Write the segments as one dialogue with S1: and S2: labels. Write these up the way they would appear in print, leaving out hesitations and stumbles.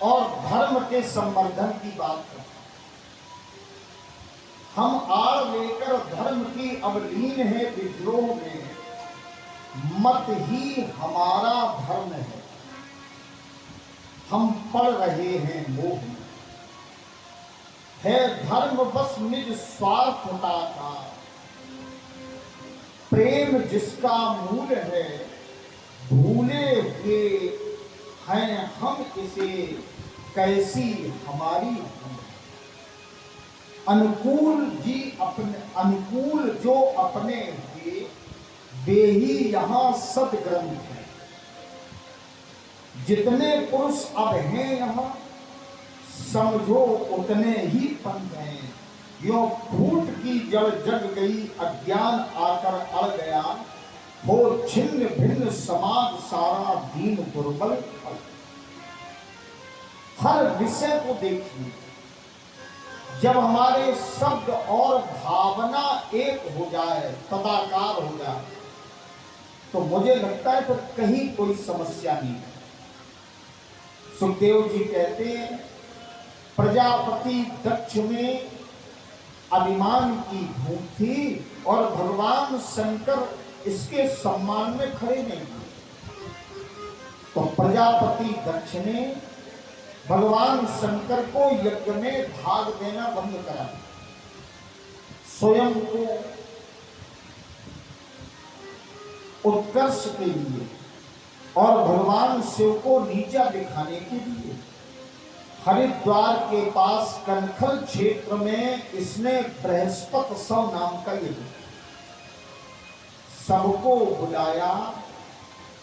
S1: और धर्म के संवर्धन की बात करते हैं। हम आड़ लेकर धर्म की अवलीन है विद्रोह में, मत ही हमारा धर्म है, हम पढ़ रहे हैं मोह में। है धर्म बस निज स्वार्थता का, प्रेम जिसका मूल है, भूले हुए हैं हम इसे, कैसी हमारी भूल। अनुकूल जी अपने अनुकूल जो अपने हुए, वे ही यहाँ सदग्रंथ है। जितने पुरुष अब हैं यहाँ, समझो उतने ही पंथ हैं। यो फूट की जड़ जग गई, अज्ञान आकर अड़ गया, हो छिन्न भिन्न समाज सारा, दीन दुर्बल। हर विषय को देखिए, जब हमारे शब्द और भावना एक हो जाए, तदाकार हो जाए, तो मुझे लगता है तो कहीं कोई समस्या नहीं है। सुखदेव जी कहते हैं, प्रजापति दक्ष में अभिमान की भूख थी और भगवान शंकर इसके सम्मान में खड़े नहीं थे। तो प्रजापति दक्ष ने भगवान शंकर को यज्ञ में भाग देना बंद करा, स्वयं को उत्कर्ष के लिए और भगवान शिव को नीचा दिखाने के लिए हरिद्वार के पास कनखल क्षेत्र में इसने बृहस्पति सौ नाम का यज्ञ सबको बुलाया,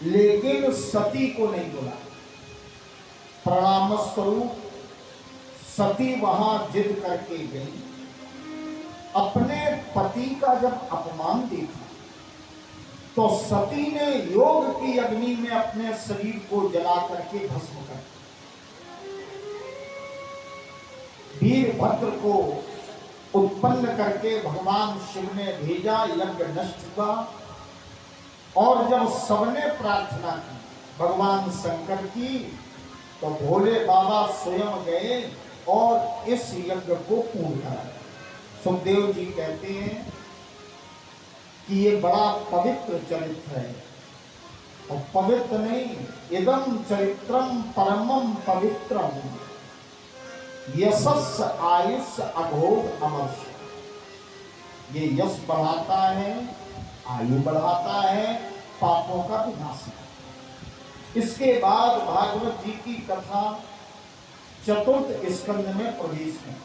S1: लेकिन सती को नहीं बुलाया। प्रणाम स्वरूप सती वहां जिद करके गई, अपने पति का जब अपमान देखा तो सती ने योग की अग्नि में अपने शरीर को जला करके भस्म कर वीरभद्र को उत्पन्न करके भगवान शिव ने भेजा, यज्ञ नष्ट हुआ। और जब सबने प्रार्थना की भगवान शंकर की, तो भोले बाबा स्वयं गए और इस यज्ञ को पूर्ण कराया। सुखदेव जी कहते हैं कि ये बड़ा पवित्र चरित्र है, और पवित्र नहीं, इदम चरित्रम परमम पवित्रम, यशस् आयुष अघोर अमर्ष। ये यश बढ़ाता है, आयु बढ़ाता है, पापों का विनाश है। इसके बाद भागवत जी की कथा चतुर्थ स्कंद में प्रवेश है,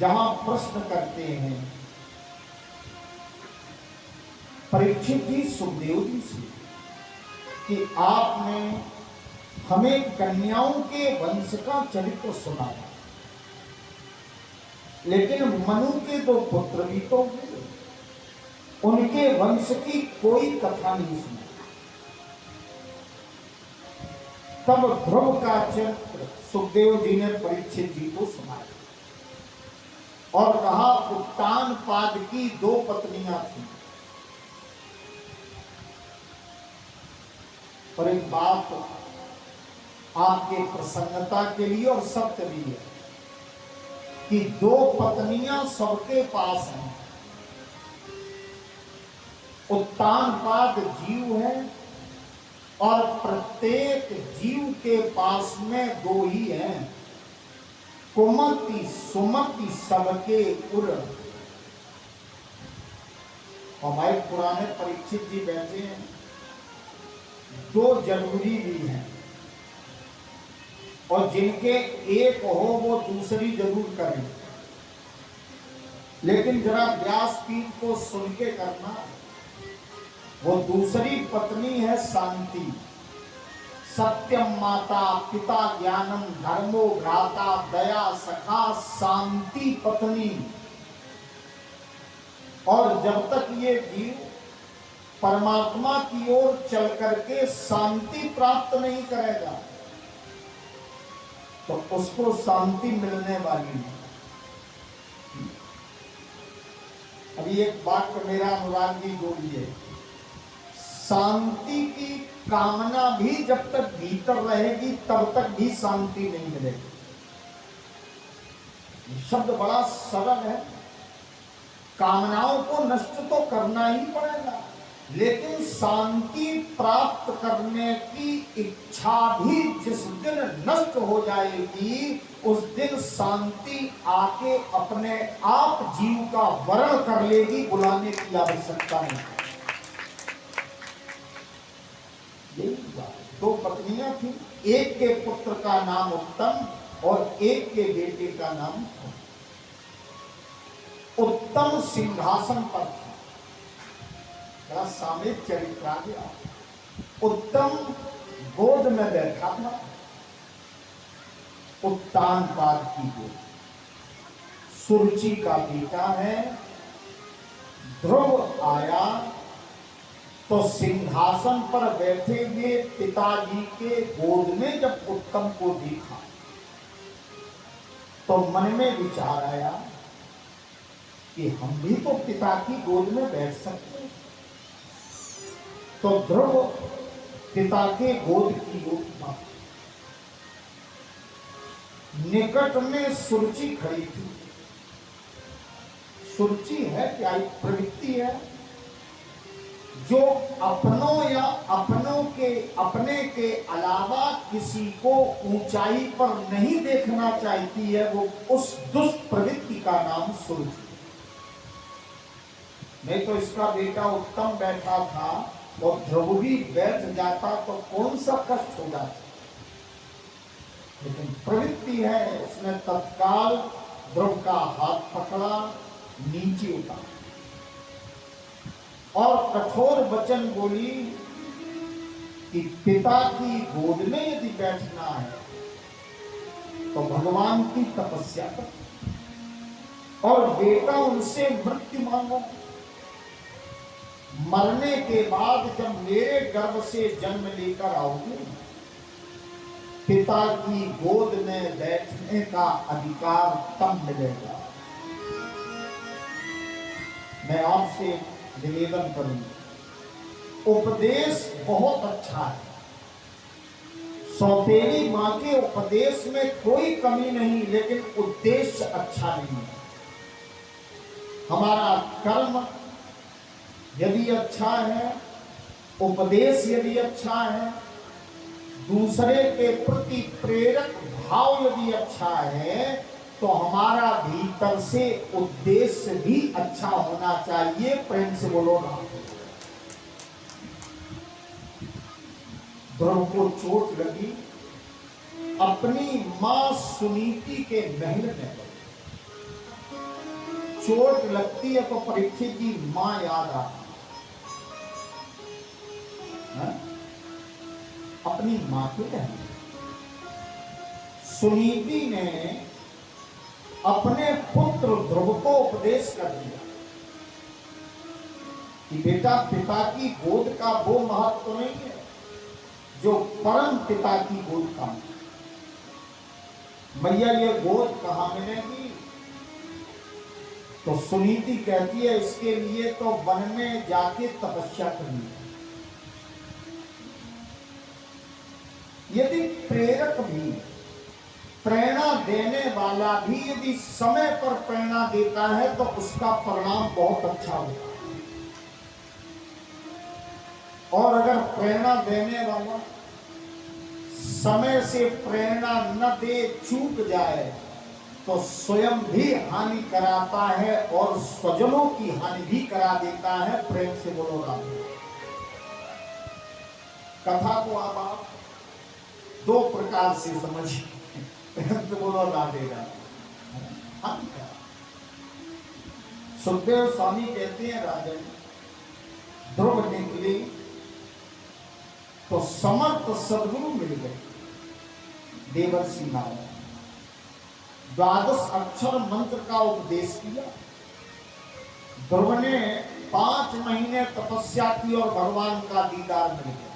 S1: जहां प्रश्न करते हैं परीक्षित जी सुखदेव जी से कि आपने हमें कन्याओं के वंश का चरित्र सुनाया, लेकिन मनु के दो पुत्र भी तो हुए, उनके वंश की कोई कथा नहीं सुनी। तब ध्रुव का चरित्र सुखदेव जी ने परीक्षित जी को सुनाया और कहा, उत्तानपाद की दो पत्नियां थीं, पर एक बात आपके प्रसन्नता के लिए और सत्य भी है कि दो पत्नियां सबके पास हैं। उत्तानपाद जीव है और प्रत्येक जीव के पास में दो ही हैं, कुमति सुमति सबके उर। हमारे पुराने परीक्षित जी बैठे हैं, दो जरूरी भी हैं, और जिनके एक हो वो दूसरी जरूर करें, लेकिन जरा व्यासपीठ को सुन के करना। वो दूसरी पत्नी है शांति, सत्यम माता पिता ज्ञानम धर्मो भ्राता दया सखा, शांति पत्नी। और जब तक ये जीव परमात्मा की ओर चल करके शांति प्राप्त नहीं करेगा, तो उसको शांति मिलने वाली है। अभी एक वाक्य मेरा अनुराग जी जोड़िए, शांति की कामना भी जब तक भीतर रहेगी तब तक भी शांति नहीं मिलेगी। शब्द बड़ा सरल है, कामनाओं को नष्ट तो करना ही पड़ेगा, लेकिन शांति प्राप्त करने की इच्छा भी जिस दिन नष्ट हो जाएगी उस दिन शांति आके अपने आप जीव का वरण कर लेगी, बुलाने की आवश्यकता नहीं है। यही बात। दो पत्नियां थी, एक के पुत्र का नाम उत्तम और एक के बेटे का नाम उत्तम सिंहासन पर था। बड़ा सामयिक चरित्र आ गया। उत्तम गोद में बैठा था, उत्तानपाद की गोद। सुरुचि का बेटा है। ध्रुव आया तो सिंहासन पर बैठे हुए पिताजी के गोद में जब उत्तम को देखा तो मन में विचार आया कि हम भी तो पिता की गोद में बैठ सकते हैं। तो ध्रुव पिता के गोद की ओर था। निकट में सुरुचि खड़ी थी। सुरुचि है क्या? एक प्रवृत्ति है जो अपनों या अपने के अलावा किसी को ऊंचाई पर नहीं देखना चाहती है, वो उस दुष्ट प्रवृत्ति का नाम सुरुचि। नहीं तो इसका बेटा उत्तम बैठा था और ध्रुव भी बैठ जाता तो कौन सा कष्ट हो जाता, लेकिन प्रवृत्ति है। उसने तत्काल ध्रुव का हाथ पकड़ा, नीचे उतारा और कठोर वचन बोली कि पिता की गोद में यदि बैठना है तो भगवान की तपस्या कर और बेटा उनसे मृत्यु मांगो। मरने के बाद जब मेरे गर्भ से जन्म लेकर आओगे पिता की गोद में बैठने का अधिकार तब मिलेगा। मैं आपसे निवेदन करूंगा, उपदेश बहुत अच्छा है। सौतेली मां के उपदेश में कोई कमी नहीं, लेकिन उद्देश्य अच्छा नहीं है। हमारा कर्म यदि अच्छा है, उपदेश यदि अच्छा है, दूसरे के प्रति प्रेरक भाव यदि अच्छा है, तो हमारा भीतर से उद्देश्य भी अच्छा होना चाहिए। प्रेम से बोलो ना। ध्रुव को चोट लगी, अपनी मां सुनीति के महल में। चोट लगती है तो परीक्षित की मां याद आती है, अपनी मां के कहने। सुनीति ने अपने पुत्र ध्रुव को उपदेश कर दिया कि बेटा पिता की गोद का वो महत्व नहीं है जो परम पिता की गोद का। मैया ये गोद कहां मिलेगी? तो सुनीति कहती है इसके लिए तो वन में जाके तपस्या करनी है। यदि प्रेरक भी, प्रेरणा देने वाला भी यदि समय पर प्रेरणा देता है तो उसका परिणाम बहुत अच्छा होता है। और अगर प्रेरणा देने वाला समय से प्रेरणा न दे, चूक जाए, तो स्वयं भी हानि कराता है और स्वजनों की हानि भी करा देता है। प्रेम से बोलो राम। कथा को आप दो प्रकार से समझिए। तो बोलो राधेगा। सुखदेव स्वामी कहते हैं राजन, ध्रुव निकली तो समर्थ सदगुरु मिल गए देवर्षि नारायण। 12 अक्षर मंत्र का उपदेश किया। ध्रुव ने 5 महीने तपस्या की और भगवान का दीदार मिल गया।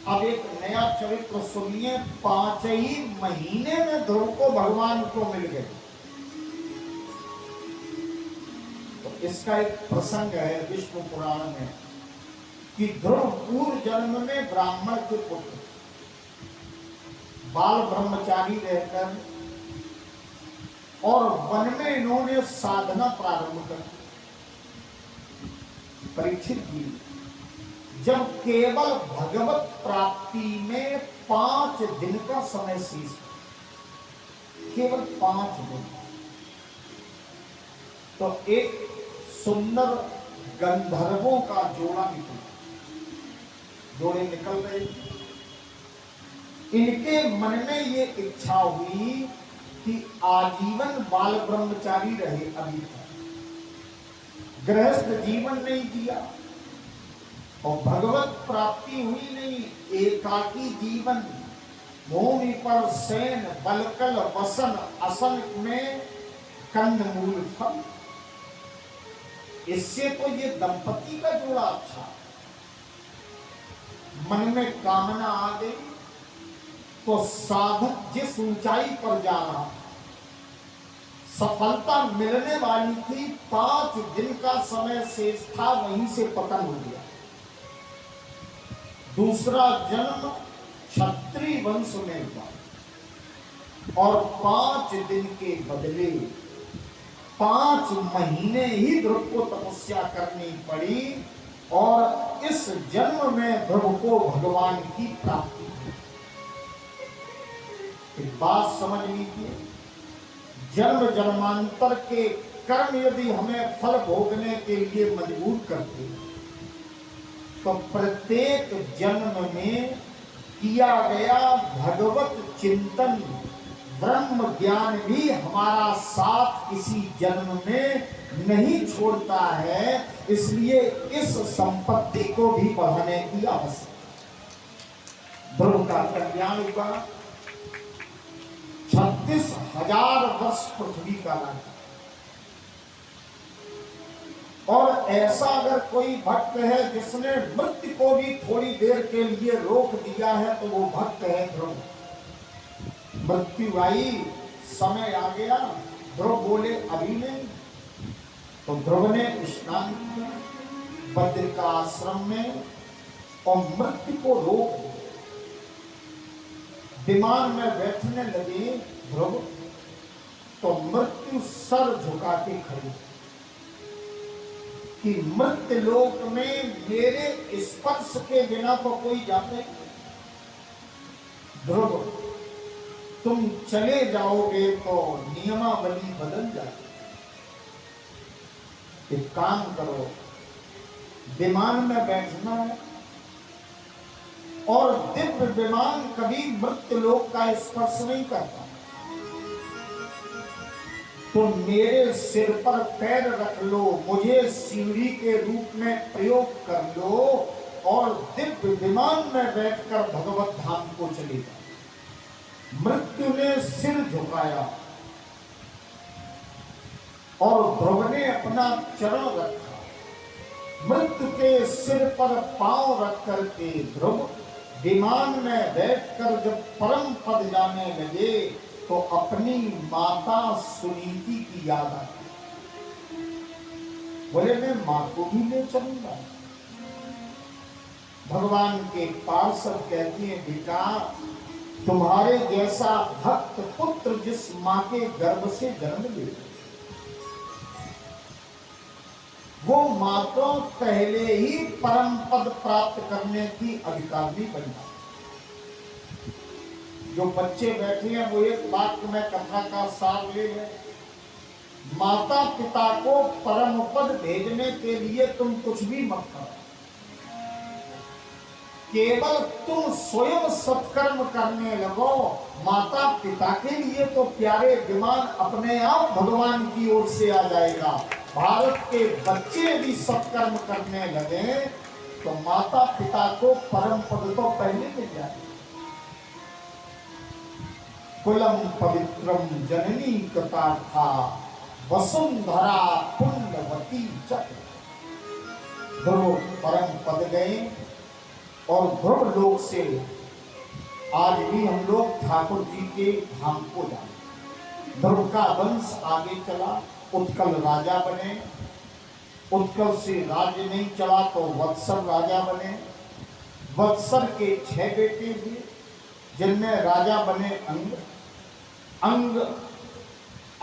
S1: अब एक नया चरित्र सुनिए। 5 ही महीने में ध्रुव को भगवान को मिल गए। तो इसका एक प्रसंग है विष्णु पुराण में कि ध्रुव पूर्व जन्म में ब्राह्मण के पुत्र बाल ब्रह्मचारी रहकर और वन में इन्होंने साधना प्रारंभ कर परीक्षित की। जब केवल भगवत प्राप्ति में 5 दिन का समय शेष, केवल 5 दिन, तो एक सुंदर गंधर्वों का जोड़े निकल रहे। इनके मन में ये इच्छा हुई कि आजीवन बाल ब्रह्मचारी रहे। अभी तक गृहस्थ जीवन नहीं जिया और भगवत प्राप्ति हुई नहीं, एकाकी जीवन, भूमि पर सेन बलकल वसन असन में कंदमूल फल। इससे तो ये दंपति का जोड़ा अच्छा। मन में कामना आ गई तो साधक जिस ऊंचाई पर जा रहा, सफलता मिलने वाली थी, 5 दिन का समय शेष था, वहीं से पतन हो गया। दूसरा जन्म क्षत्रिय वंश में हुआ और 5 दिन के बदले 5 महीने ही ध्रुव को तपस्या करनी पड़ी और इस जन्म में ध्रुव को भगवान की प्राप्ति हुई। एक बात समझ लीजिए, जन्म जन्मांतर के कर्म यदि हमें फल भोगने के लिए मजबूर करते हैं तो प्रत्येक जन्म में किया गया भगवत चिंतन, ब्रह्म ज्ञान भी हमारा साथ किसी जन्म में नहीं छोड़ता है। इसलिए इस संपत्ति को भी बढ़ाने की आवश्यकता। ध्रुव का कल्याण हुआ, 36,000 वर्ष पृथ्वी का राज्य। और ऐसा अगर कोई भक्त है जिसने मृत्यु को भी थोड़ी देर के लिए रोक दिया है तो वो भक्त है ध्रुव। मृत्यु आई, समय आ गया, ध्रुव बोले अभी नहीं, तो ध्रुव ने स्नान किया बद्रिका आश्रम में और मृत्यु को रोक दिया। विमान में बैठने लगे ध्रुव तो मृत्यु सर झुका के खड़ी कि मृत्यु लोक में मेरे स्पर्श के बिना तो कोई जाते नहीं। ध्रुव तुम चले जाओगे तो नियमावली बदल जाती। एक काम करो, विमान में बैठना है और दिव्य विमान कभी मृत्यु लोक का स्पर्श नहीं करता, तो मेरे सिर पर पैर रख लो, मुझे सीढ़ी के रूप में प्रयोग कर लो और दिव्य विमान में बैठकर भगवत धाम को चले जाओ। मृत्यु ने सिर झुकाया और ध्रुव ने अपना चरण रखा। मृत्यु के सिर पर पांव रख करके ध्रुव विमान में बैठकर जब परम पद जाने लगे तो अपनी माता सुनीति की याद आई। बोले मैं मां को भी ले चलूंगा। भगवान के पार्षद कहती है बेटा, तुम्हारे जैसा भक्त पुत्र जिस मां के गर्भ से जन्म ले, वो मां तो पहले ही परम पद प्राप्त करने की अधिकारी बन जाती। जो बच्चे बैठे हैं वो एक वाक्य में कथा का सार ले लें। माता पिता को परम पद भेजने के लिए तुम कुछ भी मत करो, केवल तुम स्वयं सत्कर्म करने लगो। माता पिता के लिए तो प्यारे विमान अपने आप भगवान की ओर से आ जाएगा। भारत के बच्चे भी सत्कर्म करने लगे तो माता पिता को परम पद तो पहले मिल जाएगा। कुलम पवित्रम जननी कृतार्था वसुंधरा पुण्यवती चक्र। ध्रुव परम पद गए और ध्रुव लोक से आज भी हम लोग ठाकुर जी के धाम को जाते। ध्रुव का वंश आगे चला, उत्कल राजा बने उत्कल से राज्य नहीं चला तो वत्सर राजा बने। वत्सर के 6 बेटे हुए, जिनमें राजा बने अंग। अंग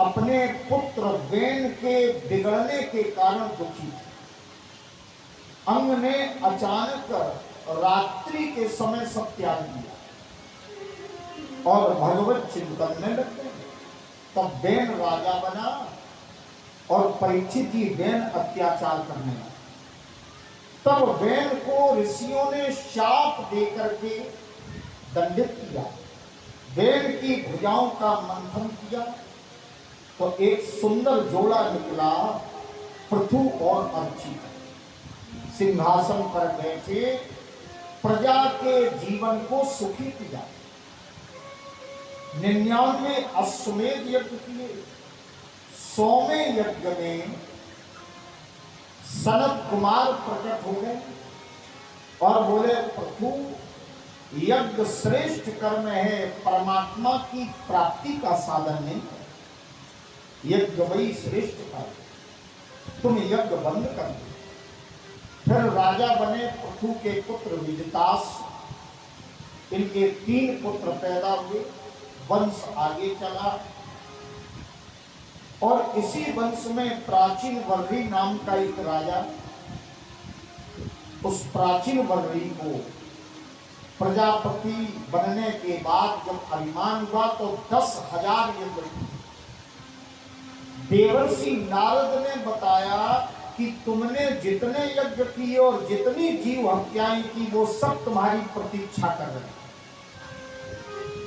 S1: अपने पुत्र बेन के बिगड़ने के कारण दुखी थे। अंग ने अचानक रात्रि के समय सब त्याग दिया और भगवत चिंतन में लग गए। तब बेन राजा बना और परीक्षित की बेन अत्याचार करने लगा। तब बेन को ऋषियों ने शाप देकर के दंडित किया। बेन की भुजाओं का मंथन किया तो एक सुंदर जोड़ा निकला, पृथु और अर्ची। सिंहासन पर बैठे प्रजा के जीवन को सुखी किया। 99 अश्वमेध यज्ञ किए। 100वें यज्ञ में सनत कुमार प्रकट हो गए और बोले, प्रभु यज्ञ श्रेष्ठ कर्म है, परमात्मा की प्राप्ति का साधन नहीं है। यज्ञ वही श्रेष्ठ कर्म, तुम यज्ञ बंद कर दो। फिर राजा बने पृथु के पुत्र विदितास। इनके 3 पुत्र पैदा हुए, वंश आगे चला और इसी वंश में प्राचीन वर्री नाम का एक राजा। उस प्राचीन वर्री को प्रजापति बनने के बाद जब अभिमान हुआ तो 10,000 यज्ञ। देवर्षि नारद ने बताया कि तुमने जितने यज्ञ किए और जितनी जीव हत्याएं की वो सब तुम्हारी प्रतीक्षा कर रहे हैं।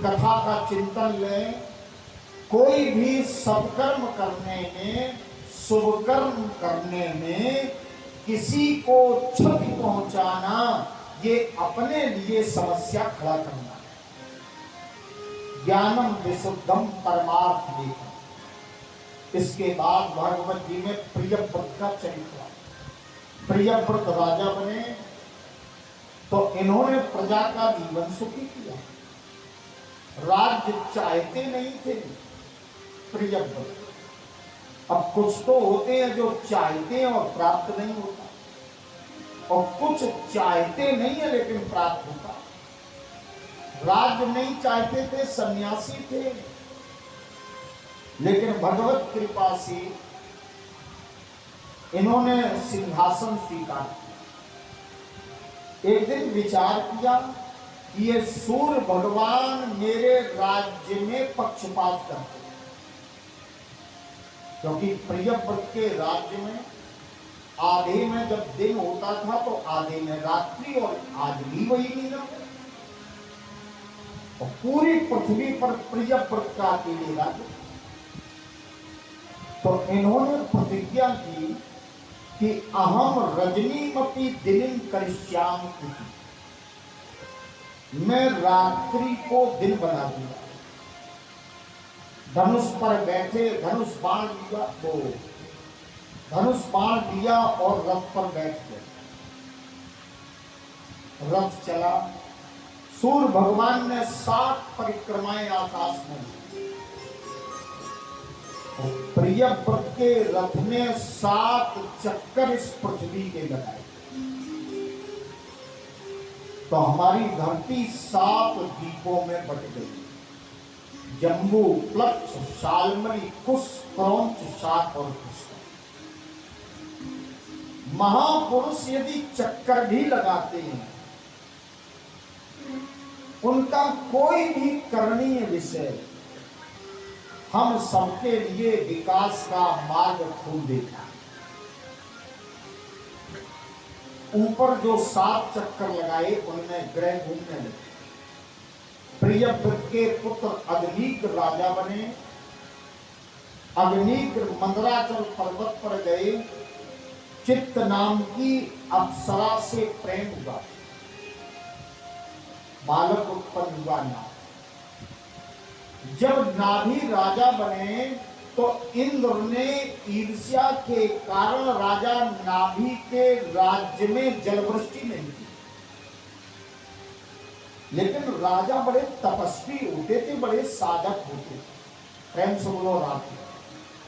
S1: कथा का चिंतन लें, कोई भी सत्कर्म करने में, शुभ कर्म करने में किसी को क्षति पहुंचाना, ये अपने लिए समस्या खड़ा करना है। ज्ञानम विशुद्धम परमार्थ देखा। इसके बाद भागवत जी में प्रियव्रत का चरित्र। प्रियव्रत राजा बने तो इन्होंने प्रजा का जीवन सुखी किया। राज्य चाहते नहीं थे प्रियव्रत। अब कुछ तो होते हैं जो चाहते हैं और प्राप्त नहीं होता, और कुछ चाहते नहीं है लेकिन प्राप्त होता। राज्य नहीं चाहते थे, सन्यासी थे, लेकिन भगवत कृपा से इन्होंने सिंहासन स्वीकार किया। एक दिन विचार किया कि ये सूर्य भगवान मेरे राज्य में पक्षपात करते, क्योंकि प्रियव्रत के राज्य में आधे में जब दिन होता था तो आधे में रात्रि, और आज भी वही नियम है। और पूरी पृथ्वी पर प्रियव्रत का अकेले राज्य। तो इन्होंने प्रतिज्ञा की कि अहम रजनीमपि दिनिम करिष्यामि, मैं रात्रि को दिन बना दूंगा। धनुष पर बैठे, धनुष बाण लिया तो धनुष बाण दिया और रथ पर बैठ गए। रथ चला। सूर्य भगवान ने 7 परिक्रमाएं आकाश में की। प्रियव्रत के रथ में 7 चक्कर इस पृथ्वी के लगाए। तो हमारी धरती 7 द्वीपों में बट गई। जम्बू, प्लक्ष, शाल्मली, कुश, क्रौंच, शाक और पुष्कर। महापुरुष यदि चक्कर भी लगाते हैं, उनका कोई भी करणीय विषय हम सबके लिए विकास का मार्ग खोल देता है। ऊपर जो 7 चक्कर लगाए उनमें ग्रह घूमने लगे। प्रियव्रत के पुत्र अग्निग्र राजा बने। अग्निग्र मंदराचल पर्वत पर गए। चित्त नाम की अप्सरा से प्रेम हुआ, बालक उत्पन्न हुआ। ना जब नाभि राजा बने तो इंद्र ने ईर्ष्या के कारण राजा नाभि के राज्य में जलवृष्टि नहीं की। लेकिन राजा बड़े तपस्वी होते थे, बड़े साधक होते थे। प्रेम से बोलो राधे।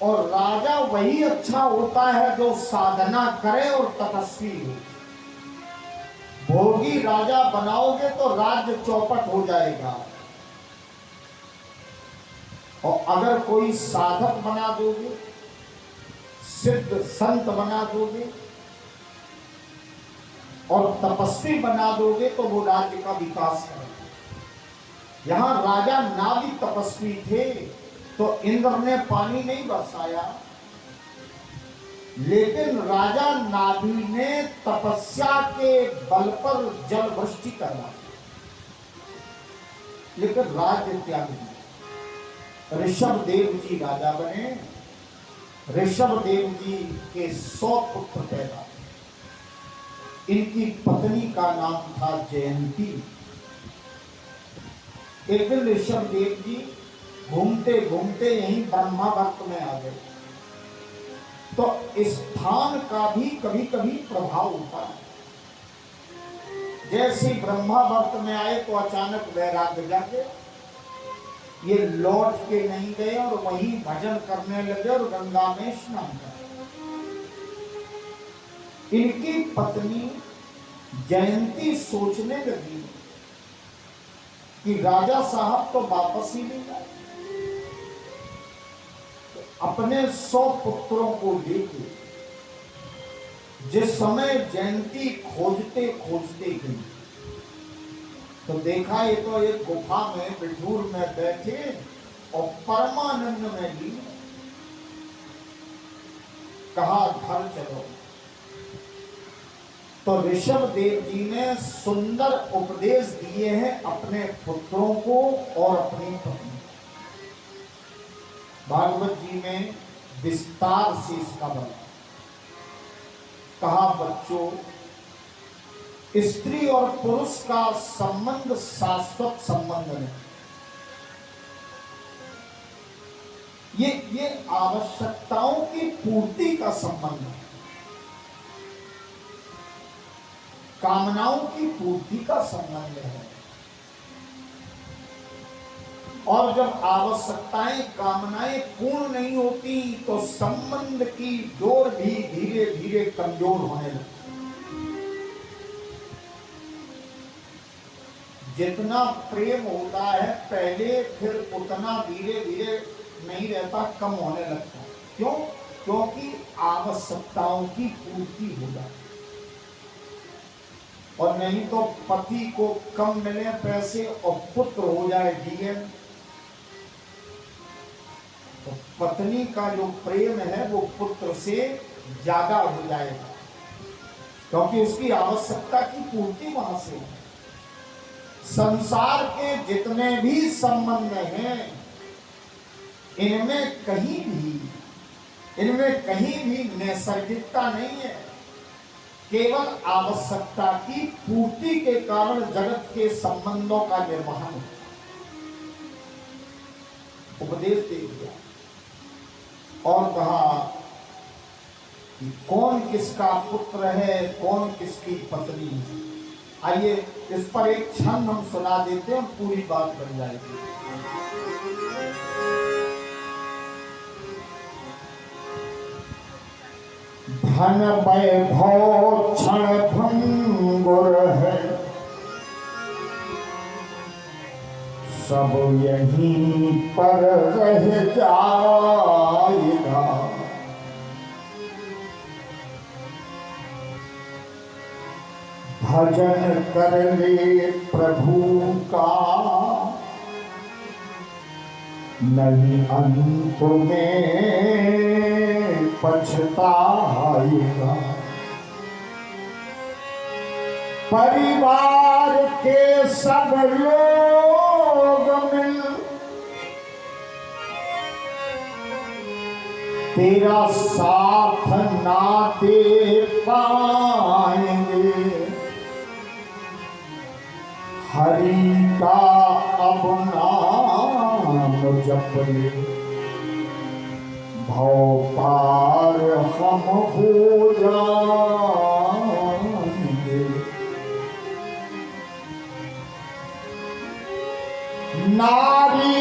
S1: और राजा वही अच्छा होता है जो साधना करे और तपस्वी हो। भोगी राजा बनाओगे तो राज्य चौपट हो जाएगा, और अगर कोई साधक बना दोगे, सिद्ध संत बना दोगे और तपस्वी बना दोगे तो वो राज्य का विकास करेगा। यहां राजा ना भी तपस्वी थे तो इंद्र ने पानी नहीं बरसाया, लेकिन राजा नाभि ने तपस्या के बल पर जल वृष्टि करवा, लेकिन राज्य त्याग दिया। ऋषभ देव जी राजा बने। ऋषभ देव जी के 100 पुत्र पैदा। इनकी पत्नी का नाम था जयंती। एक दिन ऋषभ देव जी घूमते घूमते यहीं ब्रह्मावर्त में आ गए। तो स्थान का भी कभी कभी प्रभाव होता है। जैसे ब्रह्मावर्त में आए तो अचानक वैराग्य जागे, ये लौट के नहीं गए और वहीं भजन करने लगे और गंगा में स्नान कर। इनकी पत्नी जयंती सोचने लगी कि राजा साहब तो वापस ही नहीं आए। तो अपने 100 पुत्रों को लेकर जिस समय जयंती खोजते खोजते गई तो देखा ये तो एक गुफा में बिठूर में बैठे और परमानंद में ली। कहा घर चलो। तो ऋषभ देव जी ने सुंदर उपदेश दिए हैं अपने पुत्रों को और अपनी पत्नी। भागवत जी में विस्तार से इसका वर्णन। कहा बच्चों, स्त्री और पुरुष का संबंध शाश्वत संबंध है। ये आवश्यकताओं की पूर्ति का संबंध है, कामनाओं की पूर्ति का संबंध है। और जब आवश्यकताएं कामनाएं पूर्ण नहीं होती तो संबंध की डोर भी धीरे धीरे कमजोर होने लगती। जितना प्रेम होता है पहले, फिर उतना धीरे धीरे नहीं रहता, कम होने लगता है। क्यों? क्योंकि आवश्यकताओं की पूर्ति हो जाती। और नहीं तो पति को कम मिले पैसे और पुत्र हो जाए डीएम, तो पत्नी का जो प्रेम है वो पुत्र से ज्यादा हो जाएगा, क्योंकि उसकी आवश्यकता की पूर्ति वहां से है। संसार के जितने भी संबंध हैं, इनमें कहीं भी नैसर्गिकता नहीं है। केवल आवश्यकता की पूर्ति के कारण जगत के संबंधों का निर्वहन। उपदेश दे दिया और कहा कि कौन किसका पुत्र है, कौन किसकी पत्नी है। आइए इस पर एक क्षण हम सुना देते हैं, पूरी बात बन जाएगी। धन वैभव क्षण भंगुर है, सब यहीं पर रह जाएगा। भजन कर ले प्रभु का, नहीं अंत में पछताएगा। परिवार के सब लोग मिल तेरा साथ ना दे पाएंगे। हरि का अब नाम जप ले, भव पार हम हो जाएंगे। नारी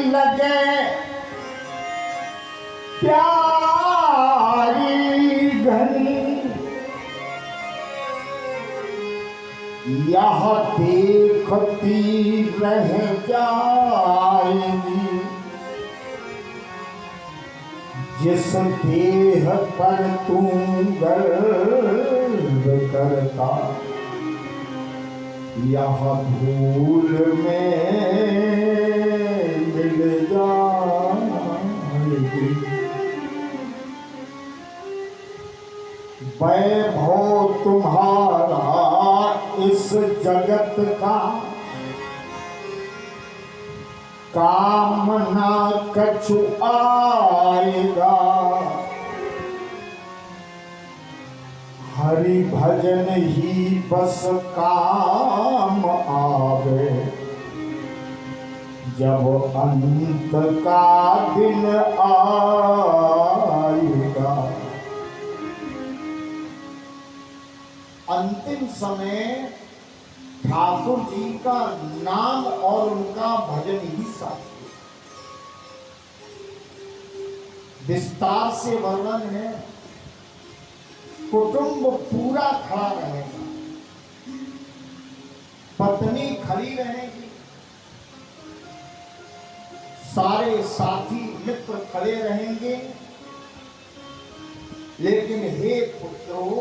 S1: लगे प्यारी घनी यह देखती रह जाएगी, जिस देह पर तू गर्व करता यह धूल में मिल जाएगी। वैभव तुम्हारा इस जगत का काम ना कछु आएगा, हरि भजन ही बस काम आवे, जब अंत का दिन आएगा। अंतिम समय ठाकुर जी का नाम और उनका भजन ही साथी। विस्तार से वर्णन है, कुटुंब पूरा खड़ा रहेगा, पत्नी खड़ी रहेगी, सारे साथी मित्र खड़े रहेंगे, लेकिन हे पुत्रों,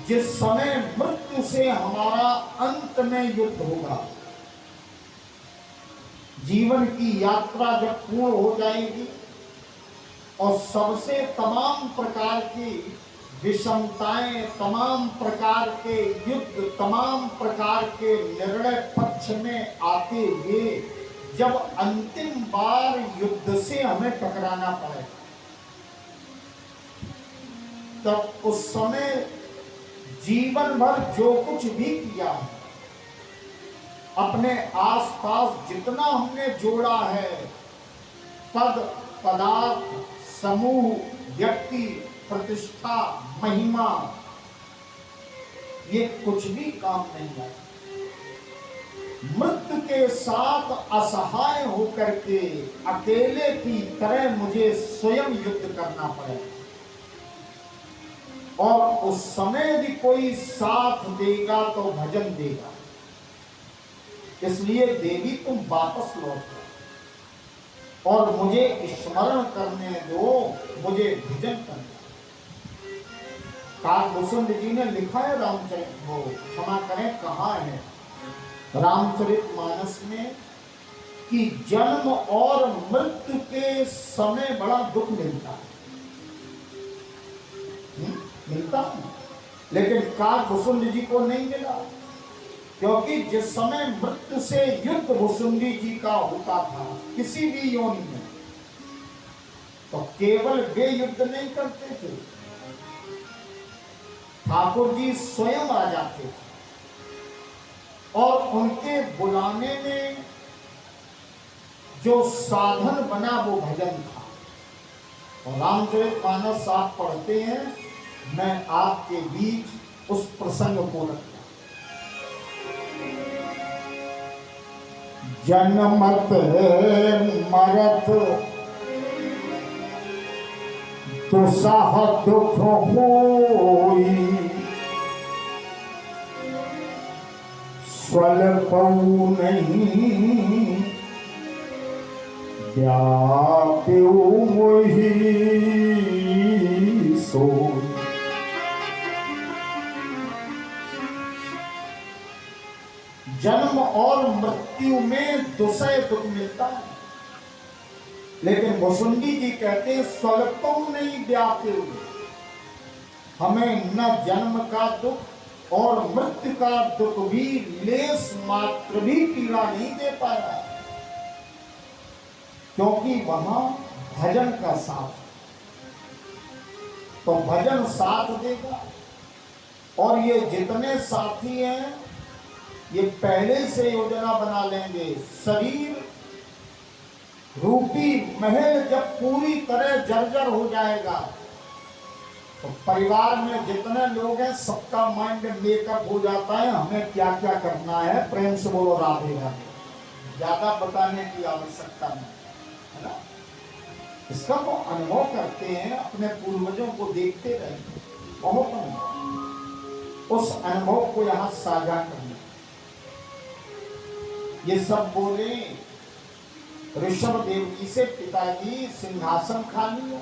S1: जिस समय मृत्यु से हमारा अंत में युद्ध होगा, जीवन की यात्रा जब पूर्ण हो जाएगी और सबसे तमाम प्रकार की विषमताएं, तमाम प्रकार के युद्ध, तमाम प्रकार के निर्णय पक्ष में आते हुए जब अंतिम बार युद्ध से हमें टकराना पड़ेगा, तब उस समय जीवन भर जो कुछ भी किया है, अपने आसपास जितना हमने जोड़ा है, पद, पदार्थ, समूह, व्यक्ति, प्रतिष्ठा, महिमा, ये कुछ भी काम नहीं है। मृत्यु के साथ असहाय होकर के अकेले की तरह मुझे स्वयं युद्ध करना पड़ेगा, और उस समय यदि कोई साथ देगा तो भजन देगा। इसलिए देवी तुम वापस लौटो और मुझे स्मरण करने दो, मुझे भजन करने। काकभूषण जी ने लिखा है रामचरित, वो क्षमा करें कहाँ है, रामचरितमानस में, कि जन्म और मृत्यु के समय बड़ा दुख मिलता है, मिलता है, लेकिन काकभूषण जी को नहीं मिला, क्योंकि जिस समय मृत्यु से युद्ध भुसुंडी जी का होता था किसी भी योनि में, तो केवल वे युद्ध नहीं करते थे, ठाकुर जी स्वयं आ जाते थे, और उनके बुलाने में जो साधन बना वो भजन था। और रामचरितमानस आप पढ़ते हैं, मैं आपके बीच उस प्रसंग को रखता। जनमत मरत दुसह दुख होई, स्वल्पऊ नहीं व्याप्यु मोहि सोई। जन्म और मृत्यु में दुसह दुख मिलता है, लेकिन भुसुंडी जी कहते हैं स्वल्पम नहीं व्याप्य, हमें न जन्म का दुख और मृत्यु का दुख भी लेस मात्र भी पीड़ा नहीं दे पाया, क्योंकि वहां भजन का साथ, तो भजन साथ देगा। और ये जितने साथी हैं ये पहले से योजना बना लेंगे। शरीर रूपी महल जब पूरी तरह जर्जर हो जाएगा तो परिवार में जितने लोग हैं सबका माइंड मेकअप हो जाता है, हमें क्या क्या करना है। प्रेम से बोलो राधे राधे। ज्यादा बताने की आवश्यकता नहीं है ना। इसका तो अनुभव करते हैं, अपने पूर्वजों को देखते रहे, बहुत अनुभव, उस अनुभव को यहां साझा करना। ये सब बोले ऋषभ देव जी से, पिताजी सिंहासन खाली है।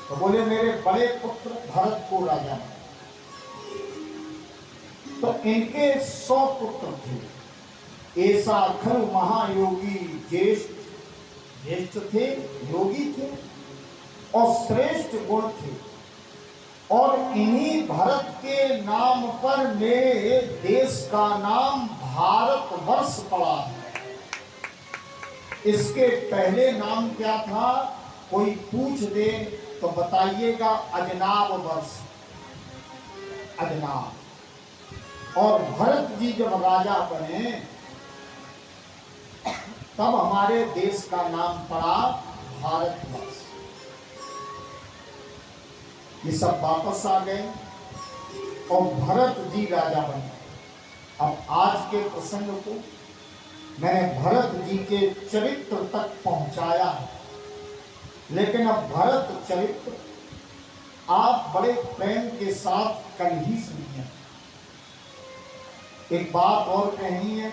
S1: तो बोले मेरे बड़े पुत्र भरत को राजा बना। तो इनके 100 पुत्र थे। ऐसा खरु महायोगी ज्येष्ठ, ज्येष्ठ थे, योगी थे और श्रेष्ठ गुण थे। और इन्हीं भरत के नाम पर मेरे देश का नाम भारतवर्ष पड़ा है। इसके पहले नाम क्या था, कोई पूछ दे तो बताइएगा, अजनाब वर्ष, अजनाब। और भरत जी जब राजा बने तब हमारे देश का नाम पड़ा भारतवर्ष। ये सब वापस आ गए और भरत जी राजा बने। अब आज के प्रसंग को मैंने भरत जी के चरित्र तक पहुंचाया है, लेकिन अब भरत चरित्र आप बड़े प्रेम के साथ कल ही सुनिए। एक बात और कहनी है,